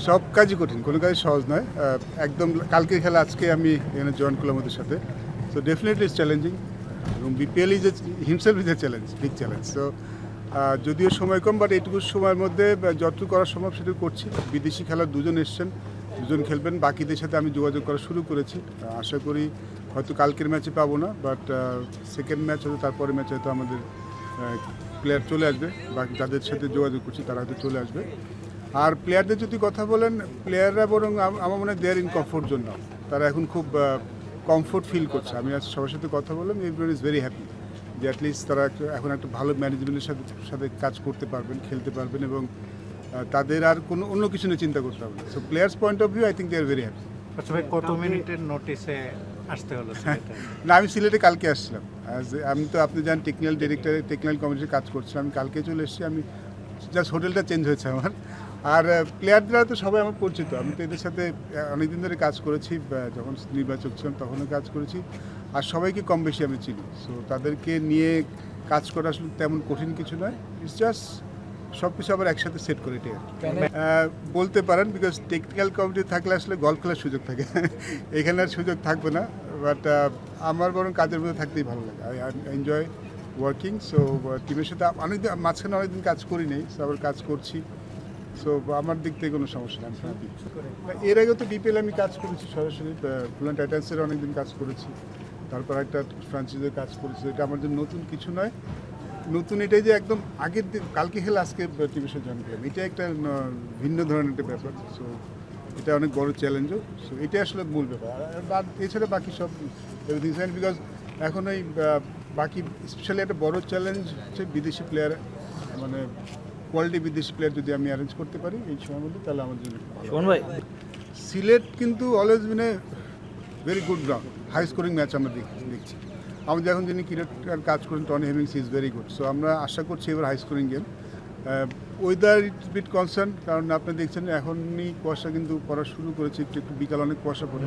সব কাজই কঠিন, কোনো কাজই সহজ নয়। একদম কালকের খেলা আজকে আমি এখানে জয়েন করলাম ওদের সাথে। সো ডেফিনেটলি ইটস চ্যালেঞ্জিং এবং BPL is himself is a challenge, big challenge. So যদিও সময় কম, বাট এইটুকু সময়ের মধ্যে যতটুকু করা সম্ভব সেটুকু করছি। বিদেশি খেলার দুজন এসছেন, দুজন খেলবেন, বাকিদের সাথে আমি যোগাযোগ করা শুরু করেছি। আশা করি হয়তো কালকের ম্যাচে পাবো না, বাট সেকেন্ড ম্যাচ হয়তো তারপরে ম্যাচ হয়তো আমাদের প্লেয়ার চলে আসবে। বাকি যাদের সাথে যোগাযোগ করছি তারা হয়তো চলে আসবে। আর প্লেয়ারদের যদি কথা বলেন, প্লেয়াররা বরং আমার মনে হয় দেয়ার ইন কমফোর্ট জোন নাও। তারা এখন খুব কমফোর্ট ফিল করছে। আমি আজ সবার সাথে কথা বললাম, এভরিওয়ান ইজ ভেরি হ্যাপি যে অ্যাটলিস্ট তারা এখন একটা ভালো ম্যানেজমেন্টের সাথে সাথে কাজ করতে পারবেন, খেলতে পারবেন এবং তাদের আর কোনো অন্য কিছু নিয়ে চিন্তা করতে হবে না। So players point of view I think they are very happy. আচ্ছা ভাই, কত মিনিটের নোটিসে আসতে হলো সিলেটে? না, আমি সিলেটে কালকে আসছিলাম। আমি তো আপনি জানেন টেকনিক্যাল ডিরেক্টর, টেকনিক্যাল কমিটির কাজ করছিলাম। আমি কালকে চলে এসেছি। আমি জাস্ট হোটেলটা চেঞ্জ হয়েছে আমার। আর প্লেয়াররা তো সবাই আমার পরিচিত। আমি তো এদের সাথে অনেকদিন ধরে কাজ করেছি, যখন নির্বাচক ছিলাম তখনও কাজ করেছি। আর সবাইকে কম বেশি আমি চিনি। সো তাদেরকে নিয়ে কাজ করা আসলে তেমন কঠিন কিছু নয়। ইটস জাস্ট সব কিছু আবার একসাথে সেট করে এটাই আর কি। বলতে পারেন, বিকজ টেকনিক্যাল কমিটি থাকলে আসলে গল্ফ খেলার সুযোগ থাকে, এখানে আর সুযোগ থাকবে না। বাট আমার বরং কাজের মধ্যে থাকতেই ভালো লাগে। I enjoy working. সো টিমের সাথে অনেকদিন মাঝখানে অনেকদিন কাজ করি নেই, সো আবার কাজ করছি। সো আমার দিক থেকে কোনো সমস্যা নেই, আমি হ্যাপি। এর আগে তো বিপিএল আমি কাজ করেছি সরাসরি, খুলনা টাইটান্সের অনেকদিন কাজ করেছি, তারপর একটা ফ্রাঞ্চাইজির কাজ করেছি। এটা আমার জন্য নতুন কিছু নয়। নতুন এটাই যে একদম আগের দিন কালকে খেলে আজকে টিমের সাথে জয়েন করলাম, এটা একটা ভিন্ন ধরনের একটা ব্যাপার। সো এটা অনেক বড় চ্যালেঞ্জও। সো এটাই আসলে মূল ব্যাপার। আর এছাড়া বাকি সব এভরিথিং ফাইন, বিকজ এখন ওই বাকি স্পেশালি একটা বড় চ্যালেঞ্জ হচ্ছে বিদেশি প্লেয়ার, মানে কোয়ালিটি বিদেশি প্লেয়ার যদি আমি অ্যারেঞ্জ করতে পারি এই সময়ের মধ্যে, তাহলে আমার জন্য শোন ভাই, সিলেট কিন্তু always been a very good ground, high scoring match আমরা দেখছি। আমাদের এখন যিনি ক্রিকেটার কাজ করেন Tony Hemmings is very good. So আমরা আশা করছি এবার high scoring game. Weather it's bit concern, কারণ আপনি দেখছেন এখনই কুয়াশা কিন্তু পড়া শুরু করেছে, একটু বিকাল অনেক কুয়াশা পড়ে।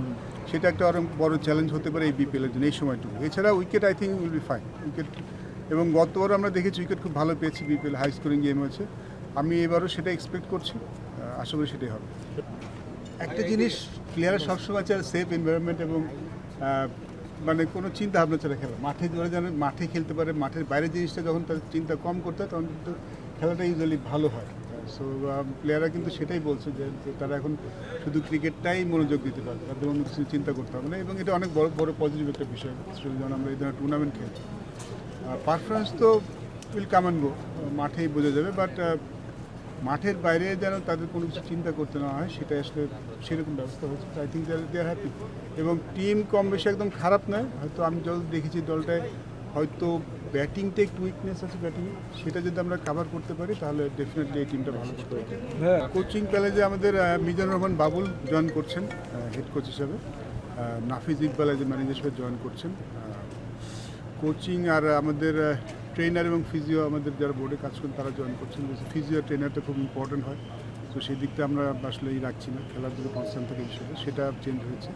সেটা একটা অনেক বড় চ্যালেঞ্জ হতে পারে এই বিপিএলের জন্য এই সময়টুকু। এছাড়া wicket I think will be fine. Wicket এবং গতবার আমরা দেখেছি উইকেট খুব ভালো পেয়েছি, বিপিএল হাই স্কোরিং গেম হয়েছে। আমি এবারও সেটা এক্সপেক্ট করছি, আশা করি সেটাই হবে। একটা জিনিস, প্লেয়াররা সবসময় চায় সেফ এনভায়রনমেন্ট এবং মানে কোনো চিন্তা ভাবনা ছাড়া খেলা। মাঠে ধরে যেন মাঠে খেলতে পারে, মাঠের বাইরের জিনিসটা যখন তাদের চিন্তা কম করতে হয় তখন কিন্তু খেলাটা ইউজুয়ালি ভালো হয়। সো প্লেয়াররা কিন্তু সেটাই বলছে যে তারা এখন শুধু ক্রিকেটটাই মনোযোগ দিতে পারে, তাদের অন্য কিছু চিন্তা করতে হবে না। এবং এটা অনেক বড় বড় পজিটিভ একটা বিষয়, যখন আমরা এই ধরনের টুর্নামেন্ট খেলি। পারফরমেন্স তো উইল কাম অ্যান্ড গো, মাঠেই বোঝা যাবে। বাট মাঠের বাইরে যেন তাদের কোনো কিছু চিন্তা করতে না হয়, সেটা আসলে সেরকম ব্যবস্থা হচ্ছে। I think they are happy. এবং টিম কম বেশি একদম খারাপ নয়। হয়তো আমি যত দেখেছি দলটায় হয়তো ব্যাটিংটা একটু উইকনেস আছে, ব্যাটিংয়ে সেটা যদি আমরা কাভার করতে পারি তাহলে ডেফিনেটলি এই টিমটা ভালো করতে পারি। কোচিং প্যালেজে আমাদের মিজানুর রহমান বাবুল জয়েন করছেন হেড কোচ হিসাবে, Nafiz Iqbal as a manager হিসেবে জয়েন করছেন কোচিং। আর আমাদের ট্রেনার এবং ফিজিও, আমাদের যারা বোর্ডে কাজ করেন তারা জয়েন করছেন। ফিজিও ট্রেনারটা খুব ইম্পর্টেন্ট হয়। তো সেই দিকটা আমরা আসলে রাখছি না, খেলার দিকে কনসার্ন থাকে হিসেবে, সেটা চেঞ্জ হয়েছে।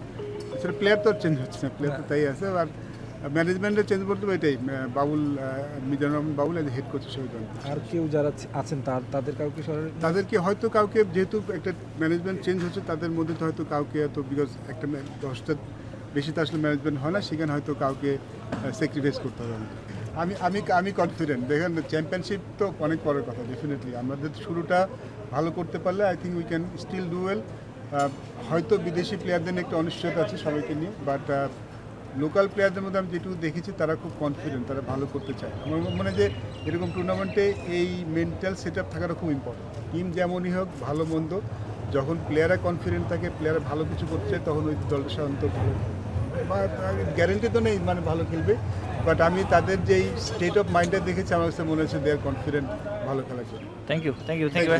এছাড়া প্লেয়ার তো আর চেঞ্জ হচ্ছে না, প্লেয়ার তো তাই আছে। আর ম্যানেজমেন্টের চেঞ্জ বলতে হবে এটাই, Babul Mizanur Rahman Babul as head coach হিসেবে জয়েন করছেন। আর কেউ যারা আছেন তাদের কাউকে তাদেরকে হয়তো কাউকে, যেহেতু একটা ম্যানেজমেন্ট চেঞ্জ হচ্ছে তাদের মধ্যে তো হয়তো কাউকে, এত বিকজ একটা 10টা বেশি তো আসলে ম্যানেজমেন্ট হয় না, সেখানে হয়তো কাউকে স্যাক্রিফাইস করতে হবে। আমি কনফিডেন্ট। দেখেন চ্যাম্পিয়নশিপ তো অনেক পরের কথা, ডেফিনেটলি আমাদের শুরুটা ভালো করতে পারলে I think we can still do well. হয়তো বিদেশি প্লেয়ারদের নিয়ে একটা অনিশ্চয়তা আছে সবাইকে নিয়ে, বাট লোকাল প্লেয়ারদের মধ্যে আমি যেটুকু দেখেছি তারা খুব কনফিডেন্ট, তারা ভালো করতে চায়। আমার মনে হয় যে এরকম টুর্নামেন্টে এই মেন্টাল সেট আপ থাকাটা খুব ইম্পর্টেন্ট। টিম যেমনই হোক, ভালো মন্দ, যখন প্লেয়াররা কনফিডেন্ট থাকে, প্লেয়াররা ভালো কিছু করতে চায়, তখন ওই দলটা সাধারণত ভালো, গ্যারেন্টি তো নেই মানে ভালো খেলবে। বাট আমি তাদের যেই স্টেট অফ মাইন্ডটা দেখেছি, আমার কাছে মনে হচ্ছে দে আর কনফিডেন্ট ভালো খেলার জন্য। থ্যাংক ইউ ভাই।